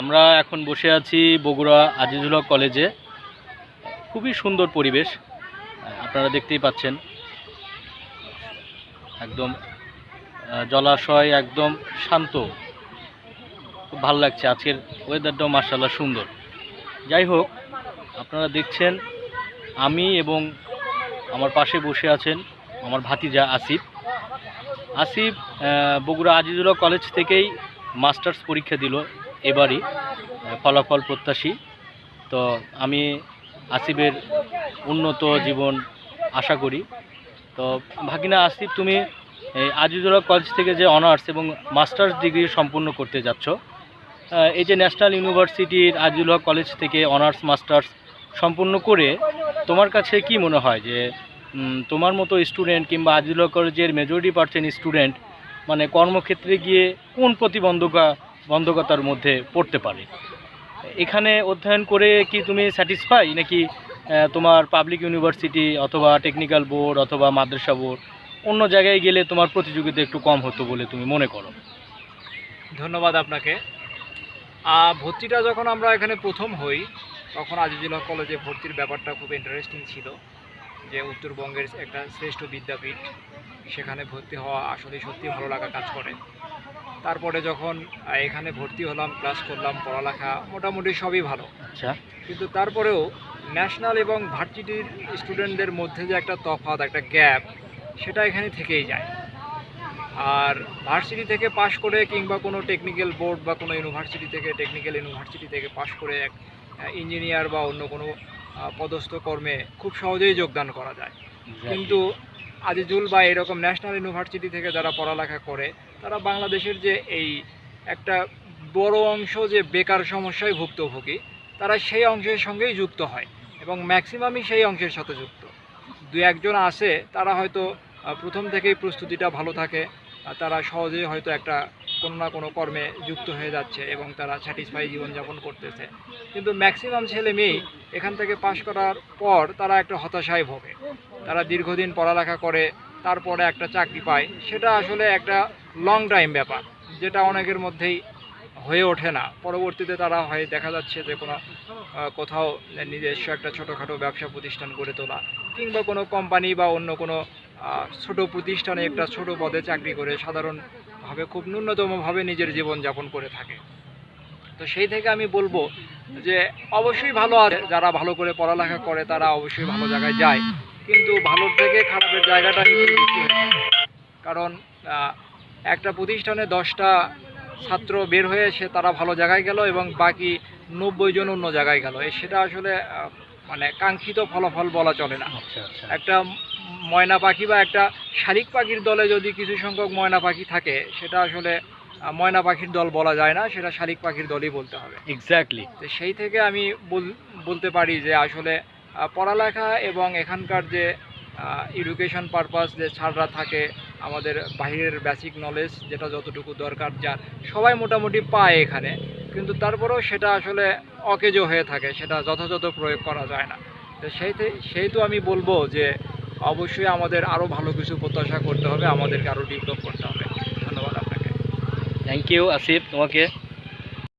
আমরা এখন বসে আছি বগুড়া আজিজুল হক কলেজে। খুবই সুন্দর পরিবেশ, আপনারা দেখতেই পাচ্ছেন। একদম জলাশয়, একদম শান্ত, খুব ভালো লাগছে। আজকের ওয়েদারটাও মাশাআল্লাহ সুন্দর। যাই হোক, আপনারা দেখছেন আমি এবং আমার পাশে বসে আছেন আমার ভাতিজা আসিফ। আসিফ বগুড়া আজিজুল হক কলেজ থেকেই মাস্টার্স পরীক্ষা দিল এবারই, ফলাফল প্রত্যাশী। তো আমি আসিফের উন্নত জীবন আশা করি। তো ভাগিনা আসিফ, তুমি আজিজুল হক কলেজ থেকে যে অনার্স এবং মাস্টার্স ডিগ্রি সম্পূর্ণ করতে যাচ্ছ, এই যে ন্যাশনাল ইউনিভার্সিটির আজিজুল হক কলেজ থেকে অনার্স মাস্টার্স সম্পূর্ণ করে তোমার কাছে কি মনে হয় যে তোমার মতো স্টুডেন্ট কিংবা আজিজুল হক কলেজের মেজরিটি পার্সেন্ট স্টুডেন্ট মানে কর্মক্ষেত্রে গিয়ে কোন বন্ধকতার মধ্যে পড়তে পারে? এখানে অধ্যয়ন করে কি তুমি স্যাটিসফাই, নাকি তোমার পাবলিক ইউনিভার্সিটি অথবা টেকনিক্যাল বোর্ড অথবা মাদ্রাসা বোর্ড অন্য জায়গায় গেলে তোমার প্রতিযোগিতা একটু কম হতো বলে তুমি মনে করো? ধন্যবাদ আপনাকে। ভর্তিটা যখন আমরা এখানে প্রথম হই তখন আজিজুল হক কলেজে ভর্তির ব্যাপারটা খুব ইন্টারেস্টিং ছিল, যে উত্তরবঙ্গের একটা শ্রেষ্ঠ বিদ্যাপীঠ, সেখানে ভর্তি হওয়া আসলে সত্যি ভালো লাগা কাজ করে। তারপরে যখন এখানে ভর্তি হলাম, ক্লাস করলাম, পড়ালেখা মোটামুটি সবই ভালো। আচ্ছা, কিন্তু তারপরেও ন্যাশনাল এবং ভার্সিটির স্টুডেন্টদের মধ্যে যে একটা তফাৎ, একটা গ্যাপ, সেটা এখানে থেকেই যায়। আর ভার্সিটি থেকে পাশ করে কিংবা কোনো টেকনিক্যাল বোর্ড বা কোনো ইউনিভার্সিটি থেকে, টেকনিক্যাল ইউনিভার্সিটি থেকে পাশ করে এক ইঞ্জিনিয়ার বা অন্য কোনো পদস্থ কর্মে খুব সহজেই যোগদান করা যায়। কিন্তু আজিজুল বা এরকম ন্যাশনাল ইউনিভার্সিটি থেকে যারা পড়ালেখা করে, তারা বাংলাদেশের যে এই একটা বড় অংশ যে বেকার সমস্যায় ভুক্তভোগী, তারা সেই অংশের সঙ্গেই যুক্ত হয় এবং ম্যাক্সিমামই সেই অংশের সাথে যুক্ত। দু একজন আছে তারা হয়তো প্রথম থেকেই প্রস্তুতিটা ভালো থাকে, তারা সহজেই হয়তো একটা কোনো না কোনো কর্মে যুক্ত হয়ে যাচ্ছে এবং তারা স্যাটিসফাই জীবনযাপন করতেছে। কিন্তু ম্যাক্সিমাম ছেলে মেয়েই এখান থেকে পাশ করার পর তারা একটা হতাশায় ভোগে। তারা দীর্ঘদিন পড়ালেখা করে, তারপরে একটা চাকরি পায়, সেটা আসলে একটা লং টাইম ব্যাপার, যেটা অনেকের মধ্যেই হয়ে ওঠে না। পরবর্তীতে তারা হয় দেখা যাচ্ছে যে কোনো কোথাও নিজস্ব একটা ছোটোখাটো ব্যবসা প্রতিষ্ঠান গড়ে তোলা, কিংবা কোনো কোম্পানি বা অন্য কোনো ছোট প্রতিষ্ঠানে একটা ছোট পদে চাকরি করে সাধারণভাবে খুব ন্যূনতমভাবে নিজের জীবনযাপন করে থাকে। তো সেই থেকে আমি বলবো যে অবশ্যই ভালো আছে, যারা ভালো করে পড়ালেখা করে তারা অবশ্যই ভালো জায়গায় যায়, কিন্তু ভালোর থেকে খারাপের জায়গাটা একটু বেশি হয়ে থাকে। কারণ একটা প্রতিষ্ঠানে 10টা ছাত্র বের হয়ে এসে তারা ভালো জায়গায় গেল এবং বাকি 90 জন অন্য জায়গায় গেল, সেটা আসলে মানে কাঙ্ক্ষিত ফলাফল বলা চলে না। একটা ময়না পাখি বা একটা শালিক পাখির দলে যদি কিছু সংখ্যক ময়না পাখি থাকে, সেটা আসলে ময়না পাখির দল বলা যায় না, সেটা শালিক পাখির দলই বলতে হবে। এক্স্যাক্টলি। তো সেই থেকে আমি বলতে পারি যে আসলে পড়ালেখা এবং এখানকার যে এডুকেশন পারপাস যে ছাড়রা থাকে, আমাদের বাইরের বেসিক নলেজ যেটা যতটুকু দরকার যার, সবাই মোটামুটি পায় এখানে, কিন্তু তারপরেও সেটা আসলে অকেজো হয়ে থাকে, সেটা যথাযথ প্রয়োগ করা যায় না। তো সেইতো আমি বলবো যে অবশ্যই আমাদের আরও ভালো কিছু প্রত্যাশা করতে হবে, আমাদেরকে আরও ডেভেলপ করতে হবে। ধন্যবাদ আপনাকে। থ্যাংক ইউ আসিফ তোমাকে।